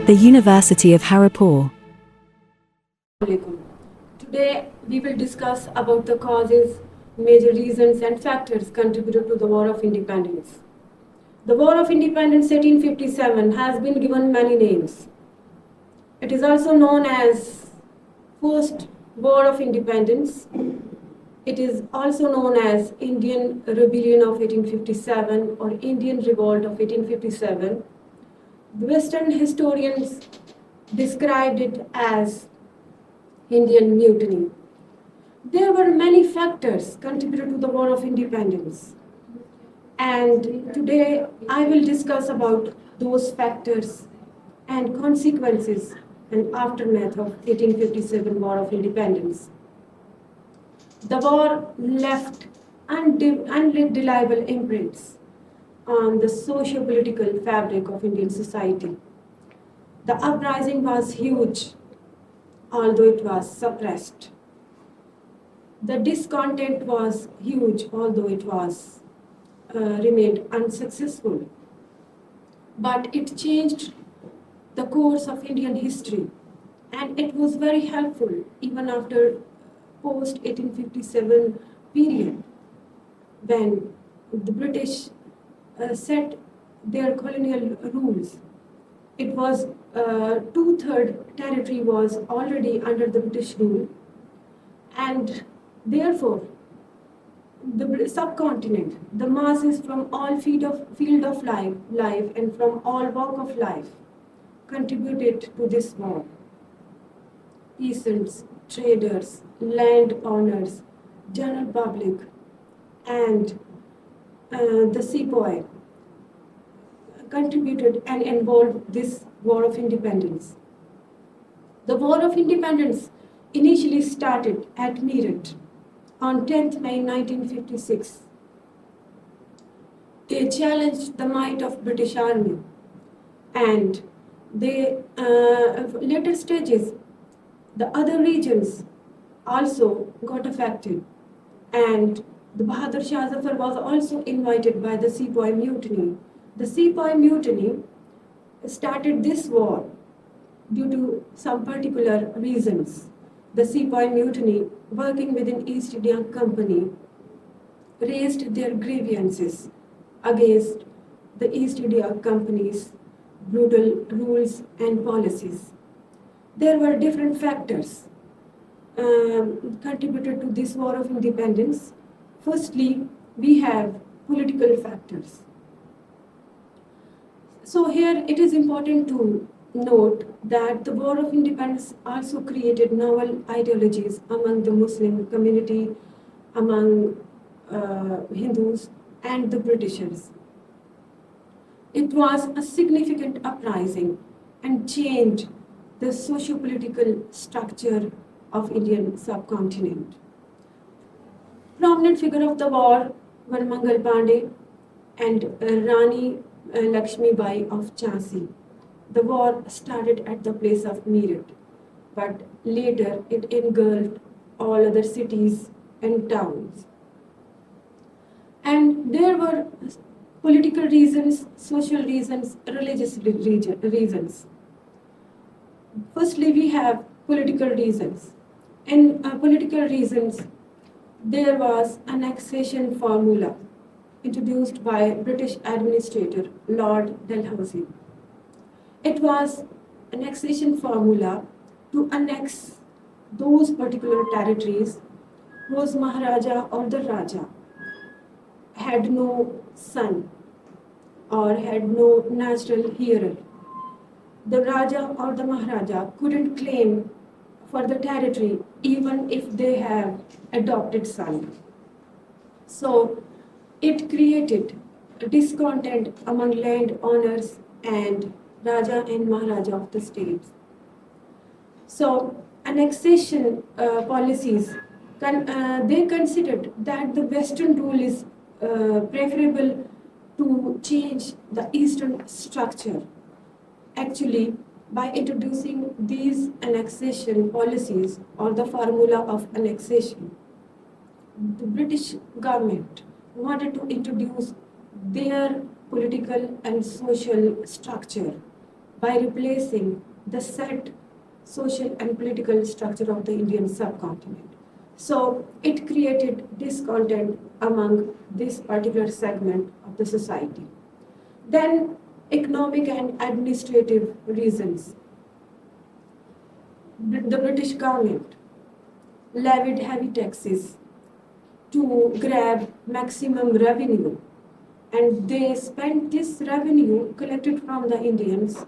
The University of Haripur. Today we will discuss about the causes, major reasons and factors contributed to the War of Independence. The War of Independence 1857 has been given many names. It is also known as First War of Independence. It is also known as Indian Rebellion of 1857 or Indian Revolt of 1857. The Western historians described it as Indian Mutiny. There were many factors contributed to the War of Independence. And today I will discuss about those factors and consequences and aftermath of 1857 War of Independence. The war left undeniable imprints on the socio-political fabric of Indian society. The uprising was huge, although it was suppressed. The discontent was huge, although it was remained unsuccessful. But it changed the course of Indian history, and it was very helpful even after post 1857 period, when the British set their colonial rules. It was two-third territory was already under the British rule, and therefore the subcontinent, the masses from all field of life and from all walk of life contributed to this war. Peasants, traders, landowners, general public, and the sepoy contributed and involved this War of Independence. The War of Independence initially started at Meerut on 10th May 1956. They challenged the might of British Army, and they later stages, the other regions also got affected, and the Bahadur Shah Zafar was also invited by the Sepoy Mutiny. The Sepoy Mutiny started this war due to some particular reasons. The Sepoy Mutiny, working within East India Company, raised their grievances against the East India Company's brutal rules and policies. There were different factors contributed to this War of Independence. Firstly, we have political factors. So here it is important to note that the War of Independence also created novel ideologies among the Muslim community, among Hindus and the Britishers. It was a significant uprising and changed the socio-political structure of Indian subcontinent. Prominent figure of the war were Mangal Pandey and Rani Lakshmi Bai of Jhansi. The war started at the place of Meerut, but later it engulfed all other cities and towns. And there were political reasons, social reasons, religious reasons. Firstly, we have political reasons. In political reasons, there was annexation formula introduced by British administrator Lord Dalhousie. It was annexation formula to annex those particular territories whose Maharaja or the Raja had no son or had no natural heir. The Raja or the Maharaja couldn't claim for the territory even if they have adopted son. So it created discontent among landowners and Raja and Maharaja of the states. So annexation policies, they considered that the Western rule is preferable to change the Eastern structure. Actually, by introducing these annexation policies or the formula of annexation, the British government wanted to introduce their political and social structure by replacing the set social and political structure of the Indian subcontinent. So it created discontent among this particular segment of the society. Then economic and administrative reasons. The British government levied heavy taxes to grab maximum revenue, and they spent this revenue collected from the Indians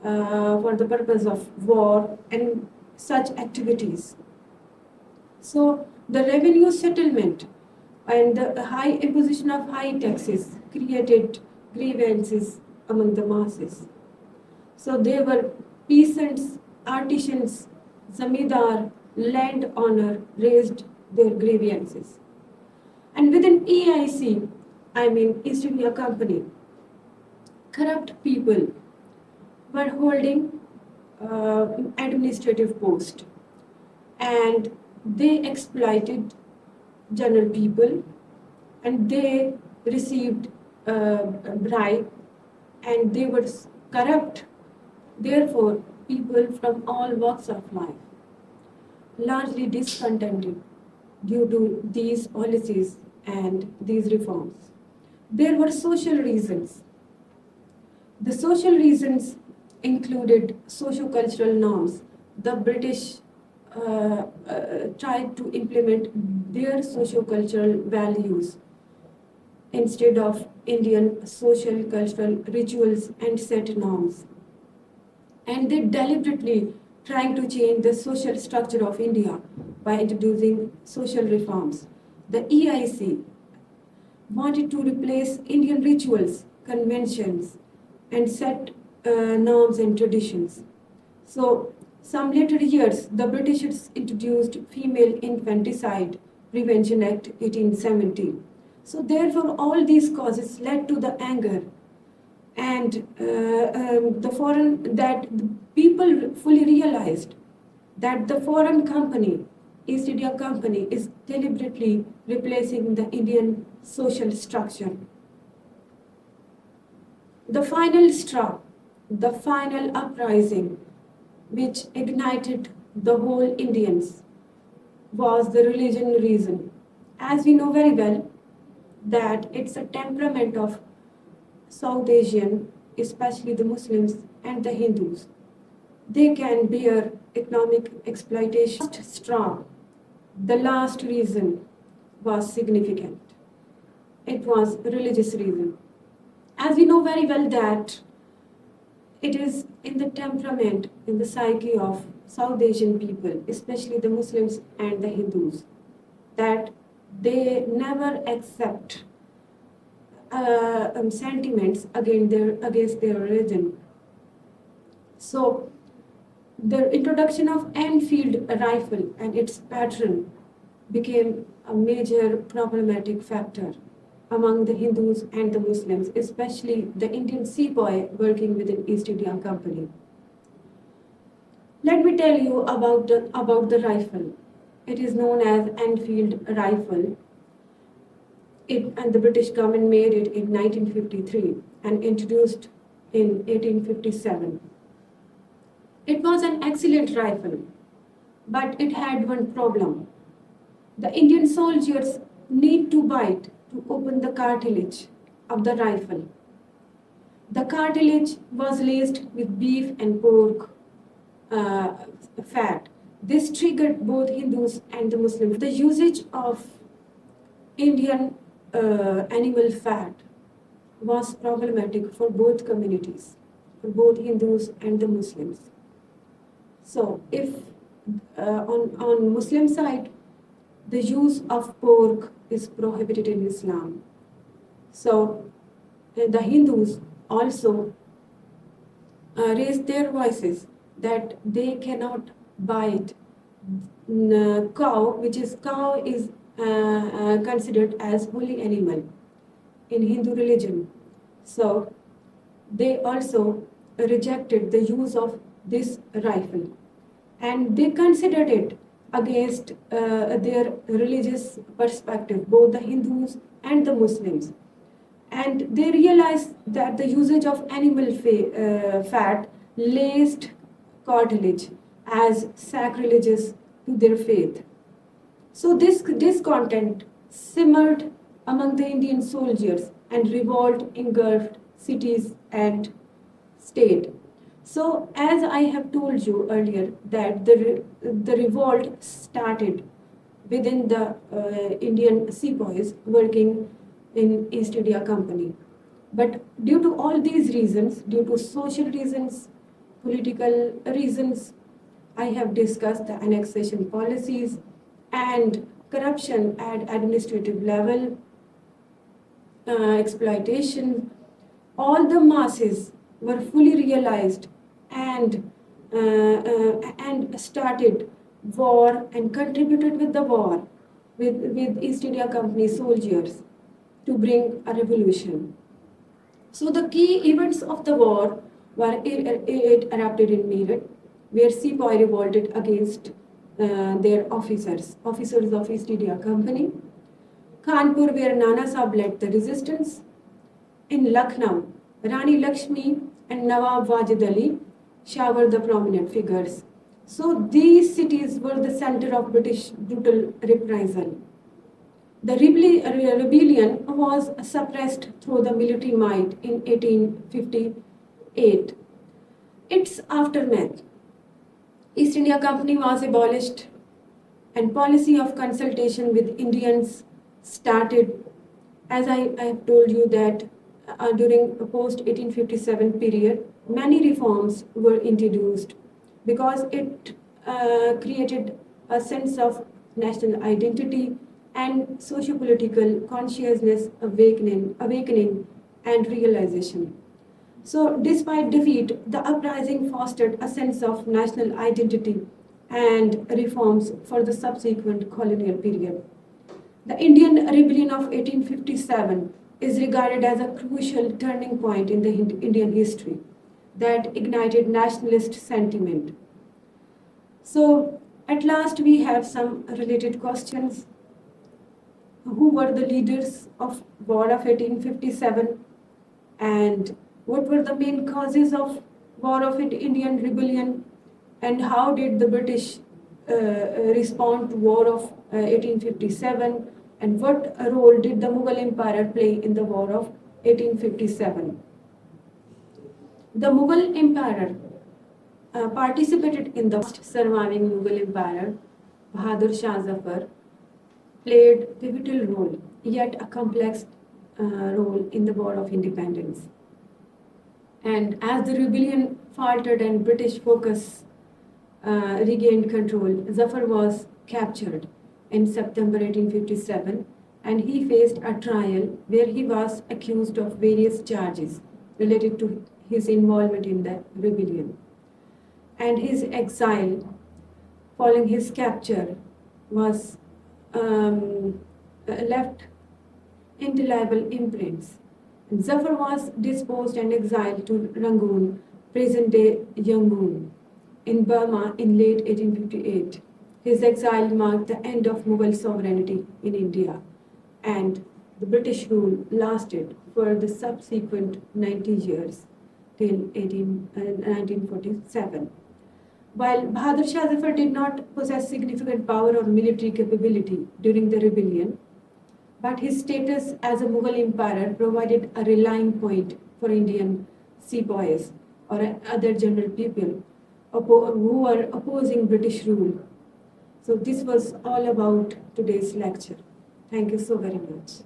for the purpose of war and such activities. So the revenue settlement and the high imposition of high taxes created grievances among the masses. So they were peasants, artisans, zamindar, landowner raised their grievances. And within EIC, I mean East India Company, corrupt people were holding administrative posts, and they exploited general people, and they received a bribe, and they were corrupt. Therefore, people from all walks of life largely discontented due to these policies and these reforms. There were social reasons. The social reasons included socio-cultural norms. The British tried to implement their socio-cultural values instead of Indian social cultural rituals and set norms. And they deliberately trying to change the social structure of India by introducing social reforms. The EIC wanted to replace Indian rituals, conventions, and set norms and traditions. So, some later years, the Britishers introduced Female Infanticide Prevention Act 1870. So, therefore, all these causes led to the anger, and the people fully realized that the foreign company, East India Company, is deliberately replacing the Indian social structure. The final straw, the final uprising, which ignited the whole Indians, was the religion reason. As we know very well, that it's a temperament of South Asian, especially the Muslims and the Hindus. They can bear economic exploitation. Straw, the last reason was significant. It was religious reason. As we know very well that it is in the temperament, in the psyche of South Asian people, especially the Muslims and the Hindus, that they never accept sentiments against their religion. So, the introduction of Enfield rifle and its pattern became a major problematic factor among the Hindus and the Muslims, especially the Indian sepoy working within East India Company. Let me tell you about the rifle. It is known as Enfield rifle. And the British government made it in 1953 and introduced in 1857. It was an excellent rifle, but it had one problem. The Indian soldiers need to bite to open the cartilage of the rifle. The cartilage was laced with beef and pork fat. This triggered both Hindus and the Muslims. The usage of Indian animal fat was problematic for both communities, for both Hindus and the Muslims. So, if on Muslim side, the use of pork is prohibited in Islam. So, the Hindus also raised their voices that they cannot bite cow, which is cow is considered as holy animal in Hindu religion. So they also rejected the use of this rifle, and they considered it against their religious perspective, both the Hindus and the Muslims. And they realized that the usage of animal fat laced cartilage as sacrilegious to their faith. So this discontent simmered among the Indian soldiers and revolt engulfed cities and state. So as I have told you earlier that the revolt started within the Indian sepoys working in East India Company. But due to all these reasons, due to social reasons, political reasons, I have discussed the annexation policies and corruption at administrative level, exploitation. All the masses were fully realized and started war and contributed with the war with East India Company soldiers to bring a revolution. So the key events of the war were it erupted in Meerut, where sepoy revolted against their officers of East India Company. Kanpur, where Nana Sahib led the resistance. In Lucknow, Rani Lakshmi and Nawab Wajid Ali showered the prominent figures. So these cities were the center of British brutal reprisal. The rebellion was suppressed through the military might in 1858. Its aftermath, East India Company was abolished and policy of consultation with Indians started. As I have told you that during the post 1857 period, many reforms were introduced because it created a sense of national identity and socio-political consciousness awakening and realization. So despite defeat, the uprising fostered a sense of national identity and reforms for the subsequent colonial period. The Indian Rebellion of 1857 is regarded as a crucial turning point in the Indian history that ignited nationalist sentiment. So, at last, we have some related questions. Who were the leaders of War of 1857, and what were the main causes of War of Indian Rebellion, and how did the British respond to War of 1857, and what role did the Mughal Empire play in the War of 1857? The Mughal Empire participated in the surviving Mughal Empire. Bahadur Shah Zafar played pivotal role, yet a complex role in the War of Independence. And as the rebellion faltered and British focus regained control, Zafar was captured in September 1857 and he faced a trial where he was accused of various charges related to his involvement in the rebellion. And his exile following his capture was left indelible imprints. Zafar was disposed and exiled to Rangoon, present-day Yangon, in Burma in late 1858. His exile marked the end of Mughal sovereignty in India, and the British rule lasted for the subsequent 90 years till 1947. While Bahadur Shah Zafar did not possess significant power or military capability during the rebellion, but his status as a Mughal emperor provided a rallying point for Indian sepoys or other general people who were opposing British rule. So this was all about today's lecture. Thank you so very much.